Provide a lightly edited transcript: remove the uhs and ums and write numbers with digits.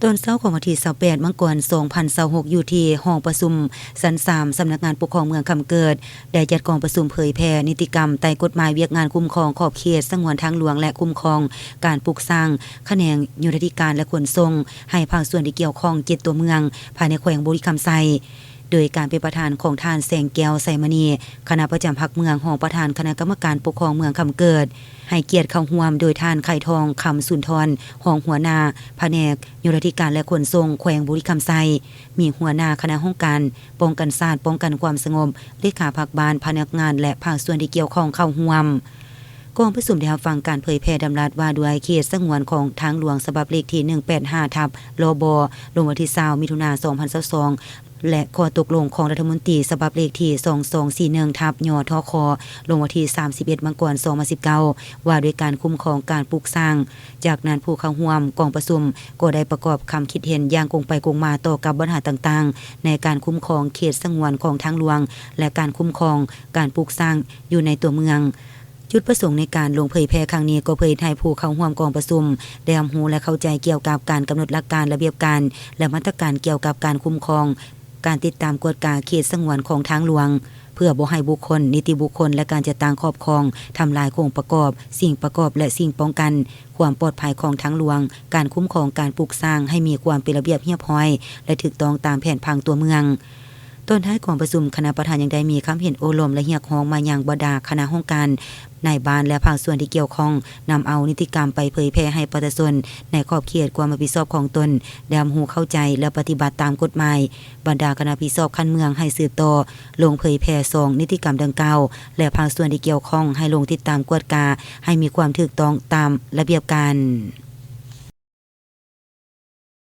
ตอนเช้าของวันที่28มังกร2026อยู่ที่ห้องประชุมชั้น3สำนักงานปกครองเมืองคำเกิดได้จัดกองประชุมเผยแพร่นิติกรรมใต้กฎหมายเวียกงานคุ้มครองขอบเขตสงวนทางหลวงและคุ้มครองการปลูกสร้างแขนงยุทธธิการและขนส่งให้ภาคส่วนที่เกี่ยวข้อง7ตัวเมืองภายในแขวงบุรีคำไซโดยการเป็นประธานของท่านแสงแก้วไสมณีคณะประจำพรรคเมืองรองประธานคณะกรรมการปกครองเมืองคำเกิดให้เกียรติเข้าร่วมโดยท่านไข่ทองคำสุนทรรองหัวหน้าแผนกยุทธธิการและขนส่งแขวงบุรีคำไซมีหัวหน้าคณะห้องการป้องกันศาสตร์ป้องกันความสงบเลขาภาคบาลพนักงานและภาคส่วนที่เกี่ยวข้องเข้าร่วมกองประชุมได้รับฟังการเผยแพร่ดำรัสว่าด้วยเขตสงวนของทางหลวงฉบับเลขที่185/ลบลงวันที่20มิถุนายน2022และข้อตกลงของรัฐมนตรีฉบับเลขที่2241/ยทคลงวันที่31มังกร2019ว่าด้วยการคุ้มครองการปลูกสร้างจากนั้นผู้เข้าร่วมกองประชุมก็ได้ประกอบคำคิดเห็นอย่างกงไปกงมาต่อกับปัญหาต่างๆในการคุ้มครองเขตสงวนของทางหลวงและการคุ้มครองการปลูกสร้างอยู่ในตัวเมืองจุดประสงค์ในการลงเผยแพร่ครั้งนี้ก็เผยให้ผู้เข้าร่วมกองประชุมได้รับรู้และเข้าใจเกี่ยวกับการกำหนดหลักการระเบียบการและมาตรการเกี่ยวกับการคุ้มครองการติดตามกฎกาเขตสงวนของทางหลวงเพื่อบ่ให้บุคคลนิติบุคคลและการจัดตั้งครอบครองทำลายโครงประกอบสิ่งประกอบและสิ่งป้องกันความปลอดภัยของทางหลวงการคุ้มครองการปลูกสร้างให้มีความเป็นระเบียบเรียบร้อยและถูกต้องตามแผนผังตัวเมืองตอนท้ายกองประชุมคณะประธานยังได้มีคำเห็นโอลมและเรียกร้องมายังบรรดาคณะห้องการนายบ้านและภาคส่วนที่เกี่ยวข้องนำเอานิติกรรมไปเผยแพร่ให้ประชาชนในขอบเขตความรับผิดชอบของตนได้รับรู้เข้าใจและปฏิบัติตามกฎหมายบรรดาคณะรับผิดชอบคันเมืองให้สืบต่อลงเผยแพร่2นิติกรรมดังกล่าวและภาคส่วนที่เกี่ยวข้องให้ลงติดตามกฎกาให้มีความถูกต้องตามระเบียบการ